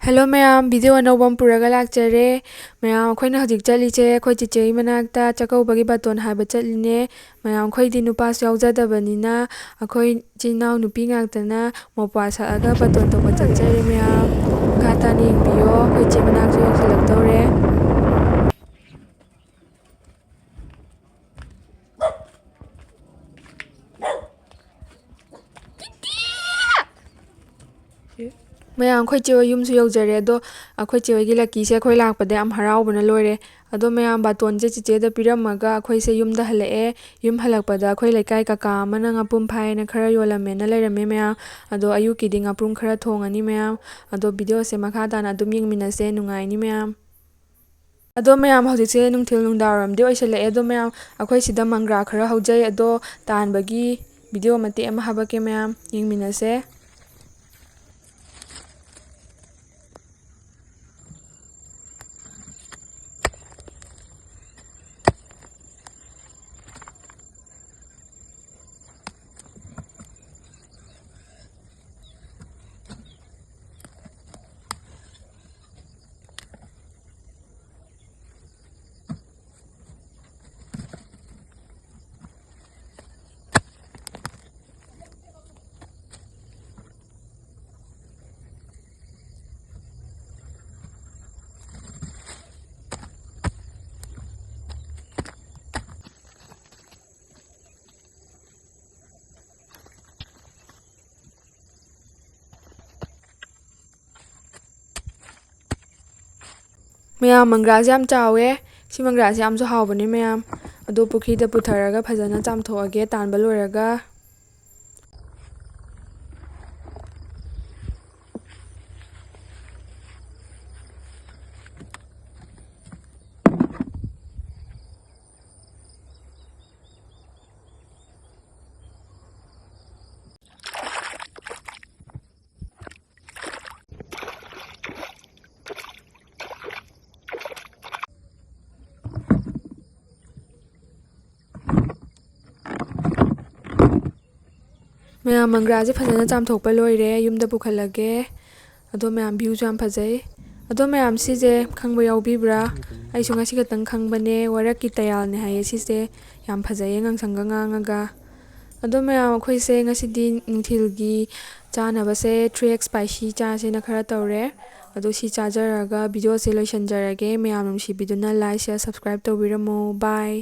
Hello ꯃꯌꯥꯝ, video ꯑꯅꯧꯕ ꯑꯃ ꯄꯨꯔꯒ ꯂꯥꯛꯆꯔꯦ ꯃꯌꯥꯝ. ꯑꯩꯈꯣꯏꯅ ꯍꯧꯖꯤꯛ ꯆꯠꯂꯤꯁꯦ ꯑꯩꯈꯣꯏ ꯆꯤꯆꯦꯒꯤ ꯃꯅꯥꯛꯇ ꯆꯥꯛꯀꯧꯕꯒꯤ ꯕꯥꯇꯣꯟ ꯍꯥꯏꯕ ꯆꯠꯂꯤꯅꯦ ꯃꯌꯥꯝ. ꯑꯩꯈꯣꯏꯗꯤ ꯅꯨꯄꯥꯁꯨ ꯌꯥꯎꯖꯗꯕꯅꯤꯅ ꯑꯩꯈꯣꯏ ꯏꯆꯤꯜ ꯏꯅꯥꯎ ꯅꯨꯄꯤ ꯉꯥꯛꯇꯅ ꯃꯧꯄ꯭ꯋꯥ ꯁꯛꯑꯒ ꯕꯥꯇꯣꯟ ꯇꯧꯕ ꯆꯠꯆꯔꯦ ꯃꯌꯥꯝ. ꯃꯈꯥ ꯇꯥꯅ ꯌꯦꯡꯕꯤꯌꯣ. ꯑꯩꯈꯣꯏ ꯏꯆꯦ ꯃꯅꯥꯛꯁꯨ ꯌꯧꯁꯤꯜꯂꯛꯇꯧꯔꯦ. ꯃꯌꯥꯝ, ꯑꯩꯈꯣꯏ ꯆꯦ ꯍꯣꯏ ꯌꯨꯝꯁꯨ ꯌꯧꯖꯔꯦ. ꯑꯗꯣ ꯑꯩꯈꯣꯏ ꯆꯦ ꯍꯣꯏꯒꯤ ꯂꯛꯀꯤꯁꯦ ꯑꯩꯈꯣꯏ ꯂꯥꯛꯄꯗ ꯌꯥꯝ ꯍꯔꯥꯎꯕꯅ ꯂꯣꯏꯔꯦ. ꯑꯗꯣ ꯃꯌꯥꯝ, ꯕꯥꯇꯣꯟꯁꯦ ꯆꯤꯆꯦꯗ ꯄꯤꯔꯝꯃꯒ ꯑꯩꯈꯣꯏꯁꯦ ꯌꯨꯝꯗ ꯍꯜꯂꯛꯑꯦ. ꯌꯨꯝ ꯍꯜꯂꯛꯄꯗ ꯑꯩꯈꯣꯏ ꯂꯩꯀꯥꯏ ꯀꯀꯥ ꯑꯃꯅ ꯉꯥꯄ꯭ꯔꯨꯝ ꯐꯥꯏꯌꯦꯅ ꯈꯔ ꯌꯣꯜꯂꯝꯃꯦꯅ ꯂꯩꯔꯝꯃꯦ ꯃꯌꯥꯝ. ꯑꯗꯣ ꯑꯌꯨꯛꯀꯤꯗꯤ ꯉꯥꯄ꯭ꯔꯨꯝ ꯈꯔ ꯊꯣꯡꯉꯅꯤ ꯃꯌꯥꯝ. ꯑꯗꯣ ꯚꯤꯗꯤꯑꯣꯁꯦ ꯃꯈꯥ ꯇꯥꯅ ꯑꯗꯨꯝ ꯌꯦꯡꯃꯤꯟꯅꯁꯦ, ꯅꯨꯡꯉꯥꯏꯅꯤ ꯃꯌꯥꯝ. ꯑꯗꯣ ꯃꯌꯥꯝ, ꯍꯧꯖꯤꯛꯁꯦ ꯅꯨꯡꯊꯤꯜ ꯅꯨꯡꯗꯥꯡꯋꯥꯏꯔꯝꯗꯤ ꯑꯣꯏꯁꯜꯂꯛꯑꯦ. ꯑꯗꯣ ꯃꯌꯥꯝ, ꯑꯩꯈꯣꯏ ꯁꯤꯗ ꯃꯪꯒ꯭ꯔꯥ ꯈꯔ ꯍꯧꯖꯩ. ꯑꯗꯣ ꯇꯥꯟꯕꯒꯤ ꯚꯤꯗꯤꯑꯣ ꯃꯇꯦꯛ ꯑꯃ ꯍꯥꯞꯄꯛꯀꯦ ꯃꯌꯥꯝ, ꯌꯦꯡꯃꯤꯟꯅꯁꯦ. ꯃꯌꯥꯝ, ꯃꯪꯒ꯭ꯔꯥꯁꯦ ꯌꯥꯝ ꯆꯥꯎꯋꯦ. ꯁꯤ ꯃꯪꯒ꯭ꯔꯥꯁꯦ ꯌꯥꯝꯁꯨ ꯍꯥꯎꯕꯅꯦ ꯃꯌꯥꯝ. ꯑꯗꯣ ꯄꯨꯈ꯭ꯔꯤꯗ ꯄꯨꯊꯔꯒ ꯐꯖꯅ ꯆꯥꯝꯊꯣꯛꯑꯒꯦ ꯇꯥꯟꯕ ꯂꯣꯏꯔꯒ. ꯃꯌꯥꯝ, ꯃꯪꯒ꯭ꯔꯥꯁꯦ ꯐꯖꯅ ꯆꯥꯝꯊꯣꯛꯄ ꯂꯣꯏꯔꯦ. ꯌꯨꯝꯗ ꯄꯨꯈꯠꯂꯒꯦ. ꯑꯗꯣ ꯃꯌꯥꯝ, ꯚ꯭ꯌꯨꯁꯨ ꯌꯥꯝ ꯐꯖꯩ. ꯑꯗꯣ ꯃꯌꯥꯝ, ꯁꯤꯁꯦ ꯈꯪꯕ ꯌꯥꯎꯕꯤꯕ꯭ꯔꯥ? ꯑꯩꯁꯨ ꯉꯁꯤ ꯈꯛꯇꯪ ꯈꯪꯕꯅꯦ. ꯋꯥꯔꯛꯀꯤ ꯇꯌꯥꯜꯅꯦ ꯍꯥꯏꯌꯦ ꯁꯤꯁꯦ. ꯌꯥꯝ ꯐꯖꯩꯌꯦ ꯉꯥꯡꯁꯪꯒ ꯉꯥꯡꯉꯒ. ꯑꯗꯣ ꯃꯌꯥꯝ, ꯑꯩꯈꯣꯏꯁꯦ ꯉꯁꯤꯗꯤ ꯅꯨꯡꯊꯤꯜꯒꯤ ꯆꯥꯅꯕꯁꯦ 3x ꯁ꯭ꯄꯥꯏꯁꯤ ꯆꯥꯁꯦꯅ ꯈꯔ ꯇꯧꯔꯦ. ꯑꯗꯣ ꯁꯤ ꯆꯥꯖꯔꯒ ꯚꯤꯗꯤꯑꯣꯁꯦ ꯂꯣꯏꯁꯤꯟꯖꯔꯒꯦ. ꯃꯌꯥꯝ ꯅꯨꯡꯁꯤꯕꯤꯗꯨꯅ ꯂꯥꯏꯛ, ꯁꯤꯌꯔ, ꯁꯕꯁꯀ꯭ꯔꯥꯏꯕ ꯇꯧꯕꯤꯔꯝꯃꯣ. ꯕꯥꯏ.